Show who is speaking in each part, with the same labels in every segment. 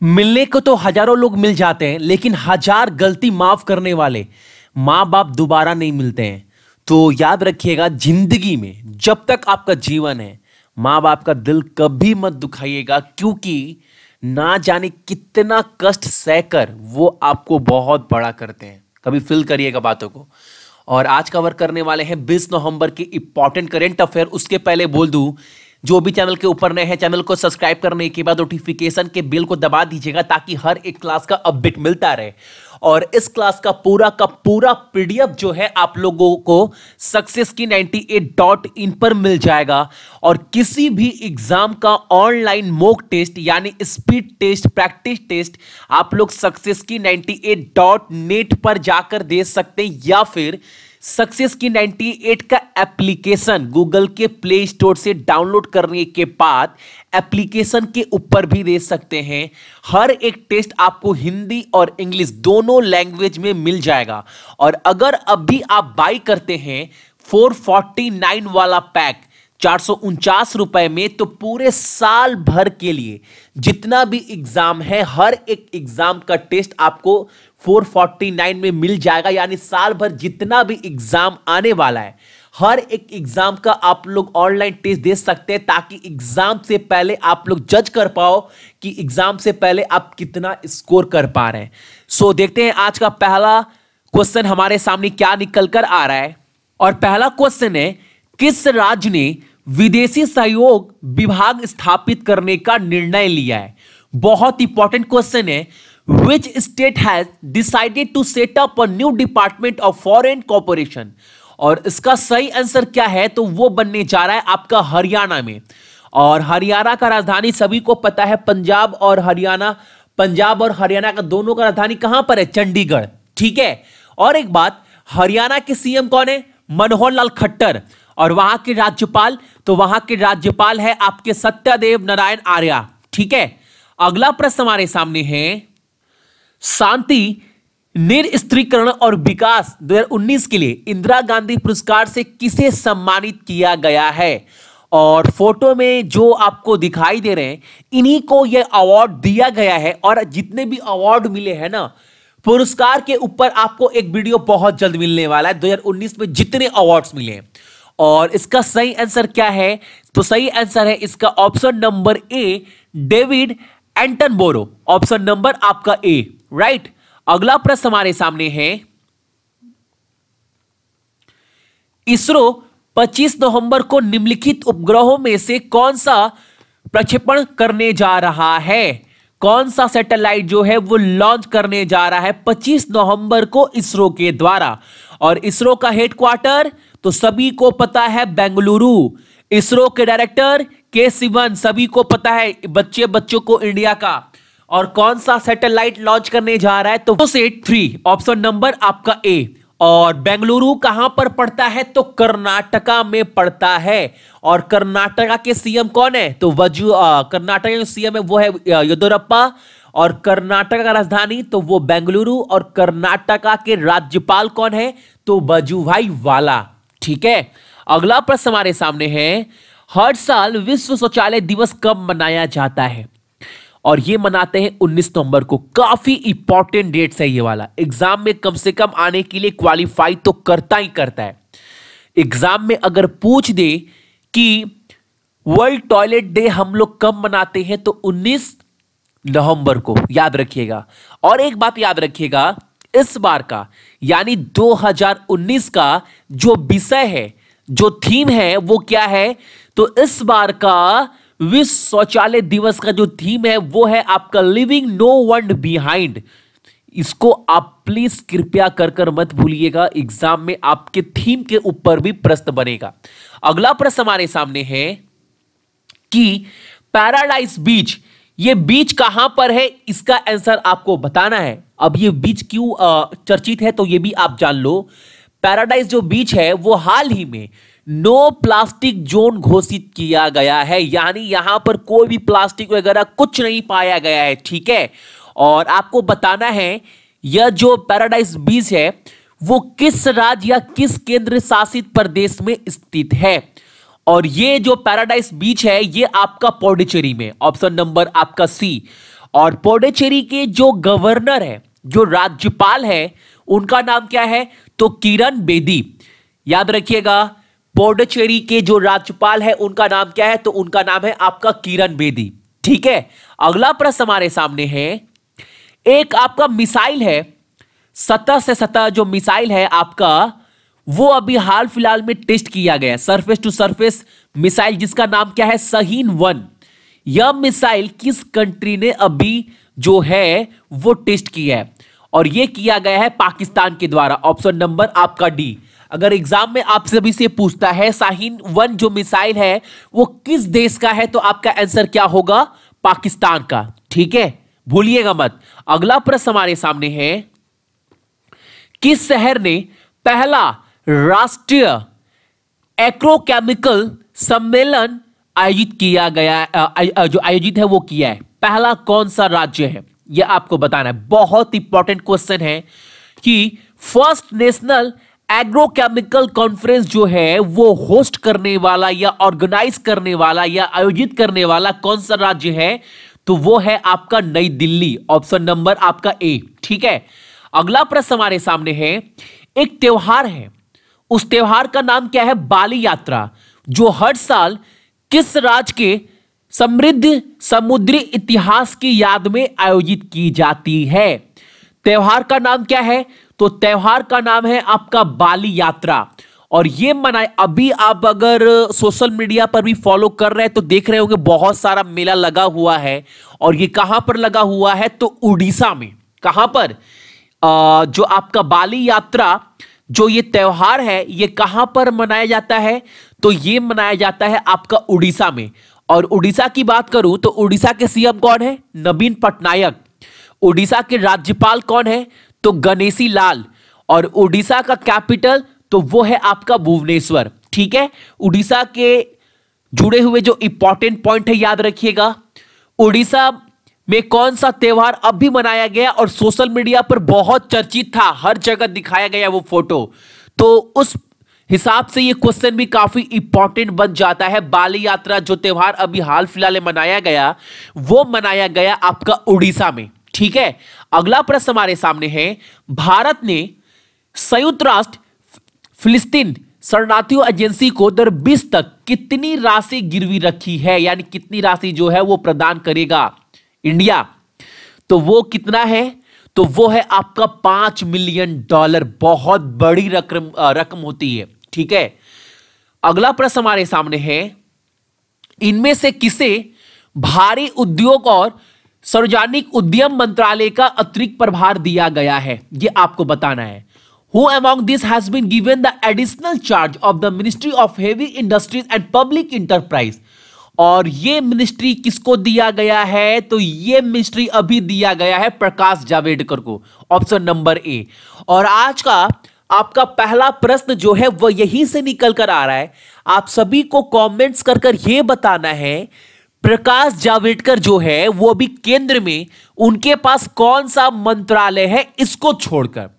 Speaker 1: मिलने को तो हजारों लोग मिल जाते हैं, लेकिन हजार गलती माफ करने वाले माँ बाप दोबारा नहीं मिलते हैं। तो याद रखिएगा, जिंदगी में जब तक आपका जीवन है माँ बाप का दिल कभी मत दुखाइएगा, क्योंकि ना जाने कितना कष्ट सहकर वो आपको बहुत बड़ा करते हैं। कभी फील करिएगा बातों को। और आज कवर करने वाले हैं 20 नवंबर के इंपॉर्टेंट करंट अफेयर। उसके पहले बोल दूं, जो भी चैनल के ऊपर नए हैं, चैनल को सब्सक्राइब करने के बाद नोटिफिकेशन के बेल को दबा दीजिएगा, ताकि हर एक क्लास का अपडेट मिलता रहे। और इस क्लास का पूरा पीडीएफ जो है आप लोगों को successkey98.in पर मिल जाएगा। और किसी भी एग्जाम का ऑनलाइन मॉक टेस्ट यानी स्पीड टेस्ट, प्रैक्टिस टेस्ट आप लोग successkey98.net पर जाकर दे सकते हैं, या फिर Successkey98 का एप्लीकेशन गूगल के प्ले स्टोर से डाउनलोड करने के बाद एप्लीकेशन के ऊपर भी दे सकते हैं। हर एक टेस्ट आपको हिंदी और इंग्लिश दोनों लैंग्वेज में मिल जाएगा। और अगर अभी आप बाई करते हैं 449 वाला पैक 449 रुपए में, तो पूरे साल भर के लिए जितना भी एग्जाम है, हर एक एग्जाम का टेस्ट आपको 449 में मिल जाएगा। यानी साल भर जितना भी एग्जाम आने वाला है, हर एक एग्जाम का आप लोग ऑनलाइन टेस्ट दे सकते हैं, ताकि एग्जाम से पहले आप लोग जज कर पाओ कि एग्जाम से पहले आप कितना स्कोर कर पा रहे हैं। सो देखते हैं आज का पहला क्वेश्चन हमारे सामने क्या निकल कर आ रहा है। और पहला क्वेश्चन है, किस राज्य ने विदेशी सहयोग विभाग स्थापित करने का निर्णय लिया है? बहुत इंपॉर्टेंट क्वेश्चन है। Which state has decided to set up a new department of foreign cooperation? और इसका सही आंसर क्या है? तो वो बनने जा रहा है आपका हरियाणा में। और हरियाणा का राजधानी सभी को पता है, पंजाब और हरियाणा। पंजाब और हरियाणा का दोनों का राजधानी कहां पर है? चंडीगढ़। ठीक है। और एक बात, हरियाणा के सीएम कौन है? मनोहर लाल खट्टर। और वहां के राज्यपाल, तो वहां के राज्यपाल है आपके सत्यदेव नारायण आर्य। ठीक है। अगला प्रश्न हमारे सामने है, शांति निरस्त्रीकरण और विकास 2019 के लिए इंदिरा गांधी पुरस्कार से किसे सम्मानित किया गया है? और फोटो में जो आपको दिखाई दे रहे हैं, इन्हीं को यह अवार्ड दिया गया है। और जितने भी अवार्ड मिले हैं ना पुरस्कार के ऊपर, आपको एक वीडियो बहुत जल्द मिलने वाला है 2019 में जितने अवार्ड्स मिले हैं। और इसका सही आंसर क्या है? तो सही आंसर है इसका option number A, David Attenborough. Option number आपका ए, राइट। अगला प्रश्न हमारे सामने है, इसरो 25 नवंबर को निम्नलिखित उपग्रहों में से कौन सा प्रक्षेपण करने जा रहा है? कौन सा सैटेलाइट जो है वो लॉन्च करने जा रहा है 25 नवंबर को इसरो के द्वारा? और इसरो का हेडक्वार्टर तो सभी को पता है, बेंगलुरु। इसरो के डायरेक्टर के सिवन, सभी को पता है, बच्चों को इंडिया का। और कौन सा सैटेलाइट लॉन्च करने जा रहा है? तो Cartosat 3, ऑप्शन नंबर आपका ए। और बेंगलुरु कहां पर पड़ता है? तो कर्नाटका में पड़ता है। और कर्नाटका के सीएम कौन है? तो कर्नाटका के सीएम है वो है येदियुरप्पा। और कर्नाटका का राजधानी तो वो बेंगलुरु। और कर्नाटका के राज्यपाल कौन है? तो वजुभाई वाला। ठीक है। अगला प्रश्न हमारे सामने है, हर साल विश्व शौचालय दिवस कब मनाया जाता है? और ये मनाते हैं 19 नवंबर को। काफी इंपॉर्टेंट डेट्स है ये वाला। एग्जाम में कम से कम आने के लिए क्वालिफाई तो करता ही करता है। एग्जाम में अगर पूछ दे कि वर्ल्ड टॉयलेट डे हम लोग कब मनाते हैं, तो 19 नवंबर को, याद रखिएगा। और एक बात याद रखिएगा, इस बार का यानी 2019 का जो विषय है, जो थीम है, वो क्या है? तो इस बार का विश्व शौचालय दिवस का जो थीम है वो है आपका लिविंग नो वन बिहाइंड। इसको आप प्लीज कृपया कर मत भूलिएगा, एग्जाम में आपके थीम के ऊपर भी प्रश्न बनेगा। अगला प्रश्न हमारे सामने है कि पैराडाइज बीच, ये बीच कहां पर है? इसका आंसर आपको बताना है। अब ये बीच क्यों चर्चित है, तो ये भी आप जान लो। पैराडाइज जो बीच है वो हाल ही में नो प्लास्टिक जोन घोषित किया गया है। यानी यहां पर कोई भी प्लास्टिक वगैरह कुछ नहीं पाया गया है। ठीक है। और आपको बताना है यह जो पैराडाइज बीच है वो किस राज्य या किस केंद्र शासित प्रदेश में स्थित है? और ये जो पैराडाइज बीच है ये आपका पौंडीचेरी में, ऑप्शन नंबर आपका सी। और पुडुचेरी के जो गवर्नर है, जो राज्यपाल है, उनका नाम क्या है? तो किरण बेदी। याद रखिएगा, पुडुचेरी के जो राज्यपाल है उनका नाम क्या है? तो उनका नाम है आपका किरण बेदी। ठीक है, अगला प्रश्न हमारे सामने है, एक आपका मिसाइल है, सतह से सतह जो मिसाइल है आपका, वो अभी हाल फिलहाल में टेस्ट किया गया, सरफेस टू सरफेस मिसाइल, जिसका नाम क्या है? शाहीन-1। यह मिसाइल किस कंट्री ने अभी जो है वो टेस्ट किया है? और यह किया गया है पाकिस्तान के द्वारा। ऑप्शन नंबर आपका डी। अगर एग्जाम में आपसे भी से पूछता है शाहीन-1 जो मिसाइल है वो किस देश का है, तो आपका आंसर क्या होगा? पाकिस्तान का। ठीक है, भूलिएगा मत। अगला प्रश्न हमारे सामने है, किस शहर ने पहला राष्ट्रीय एग्रोकेमिकल सम्मेलन आयोजित किया गया, जो आयोजित है वो किया है? पहला कौन सा राज्य है, यह आपको बताना है। बहुत इंपॉर्टेंट क्वेश्चन है कि फर्स्ट नेशनल एग्रोकेमिकल कॉन्फ्रेंस जो है वो होस्ट करने वाला या ऑर्गेनाइज करने वाला या आयोजित करने वाला कौन सा राज्य है? तो वो है आपका नई दिल्ली। ऑप्शन नंबर आपका ए। ठीक है, अगला प्रश्न हमारे सामने है, एक त्योहार है, उस त्योहार का नाम क्या है? बाली यात्रा, जो हर साल किस राज्य के समृद्ध समुद्री इतिहास की याद में आयोजित की जाती है? त्योहार का नाम क्या है? तो त्योहार का नाम है आपका बाली यात्रा। और ये मनाए, अभी आप अगर सोशल मीडिया पर भी फॉलो कर रहे हैं तो देख रहे होंगे बहुत सारा मेला लगा हुआ है। और ये कहां पर लगा हुआ है? तो उड़ीसा में। कहां पर? जो आपका बाली यात्रा, जो ये त्योहार है, ये कहां पर मनाया जाता है? तो ये मनाया जाता है आपका उड़ीसा में। और उड़ीसा की बात करूं तो उड़ीसा के सीएम कौन है? नवीन पटनायक। उड़ीसा के राज्यपाल कौन है? तो गणेशी लाल। और उड़ीसा का कैपिटल तो वो है आपका भुवनेश्वर। ठीक है, उड़ीसा के जुड़े हुए जो इंपॉर्टेंट पॉइंट है याद रखिएगा। उड़ीसा में कौन सा त्योहार अभी मनाया गया और सोशल मीडिया पर बहुत चर्चित था, हर जगह दिखाया गया वो फोटो, तो उस हिसाब से ये क्वेश्चन भी काफी इंपॉर्टेंट बन जाता है। बाली यात्रा जो त्योहार अभी हाल फिलहाल में मनाया गया, वो मनाया गया आपका उड़ीसा में। ठीक है, अगला प्रश्न हमारे सामने है, भारत ने संयुक्त राष्ट्र फिलिस्तीन शरणार्थियों एजेंसी को 2020 तक कितनी राशि गिरवी रखी है, यानी कितनी राशि जो है वो प्रदान करेगा इंडिया? तो वो कितना है? तो वो है आपका $5 मिलियन। बहुत बड़ी रकम होती है। ठीक है, अगला प्रश्न हमारे सामने है, इनमें से किसे भारी उद्योग और सार्वजनिक उद्यम मंत्रालय का अतिरिक्त प्रभार दिया गया है? ये आपको बताना है। Who among this has been given the additional charge of the Ministry of Heavy Industries and Public Enterprise? और ये मिनिस्ट्री किसको दिया गया है? तो ये मिनिस्ट्री अभी दिया गया है प्रकाश जावड़ेकर को। Option number A. और आज का आपका पहला प्रश्न जो है वह यहीं से निकल कर आ रहा है। आप सभी को कमेंट्स कर कर ये बताना है, प्रकाश जावड़ेकर जो है वो अभी केंद्र में उनके पास कौन सा मंत्रालय है, इसको छोड़कर।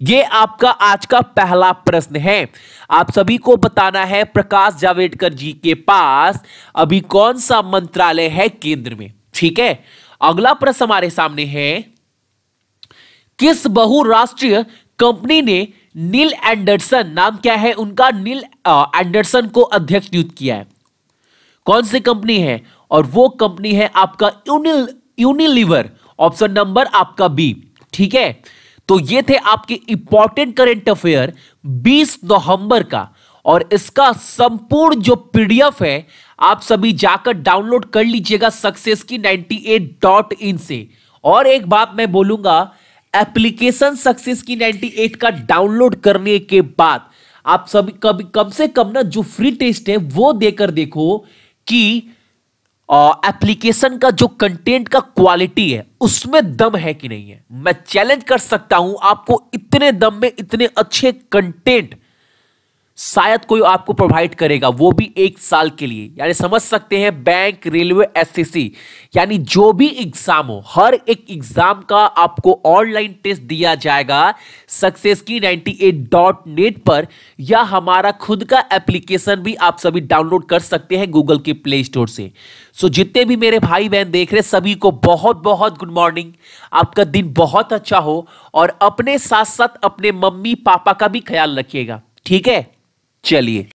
Speaker 1: ये आपका आज का पहला प्रश्न है। आप सभी को बताना है प्रकाश जावड़ेकर जी के पास अभी कौन सा मंत्रालय है केंद्र में। ठीक है, अगला प्रश्न हमारे सामने है, किस बहुराष्ट्रीय कंपनी ने नील एंडरसन, नाम क्या है उनका, नील एंडरसन को अध्यक्ष नियुक्त किया है? कौन सी कंपनी है? और वो कंपनी है आपका यूनिलीवर। ऑप्शन नंबर आपका बी। ठीक है, तो ये थे आपके इंपॉर्टेंट करंट अफेयर 20 नवंबर का। और इसका संपूर्ण जो पीडीएफ है आप सभी जाकर डाउनलोड कर लीजिएगा सक्सेस की 98.in से। और एक बात मैं बोलूंगा, एप्लीकेशन सक्सेस की 98 का डाउनलोड करने के बाद आप सभी कम से कम ना जो फ्री टेस्ट है वो देकर देखो कि एप्लीकेशन का जो कंटेंट का क्वालिटी है उसमें दम है कि नहीं है। मैं चैलेंज कर सकता हूं आपको, इतने दम में इतने अच्छे कंटेंट शायद कोई आपको प्रोवाइड करेगा, वो भी 1 साल के लिए। यानी समझ सकते हैं, बैंक, रेलवे, एसएससी, यानी जो भी एग्जाम हो, हर एक एग्जाम का आपको ऑनलाइन टेस्ट दिया जाएगा successkey98.net पर, या हमारा खुद का एप्लीकेशन भी आप सभी डाउनलोड कर सकते हैं गूगल के प्ले स्टोर से। सो जितने भी मेरे भाई बहन देख रहे सभी को बहुत बहुत गुड मॉर्निंग। आपका दिन बहुत अच्छा हो और अपने साथ साथ अपने मम्मी पापा का भी ख्याल रखिएगा, ठीक है? चलिए।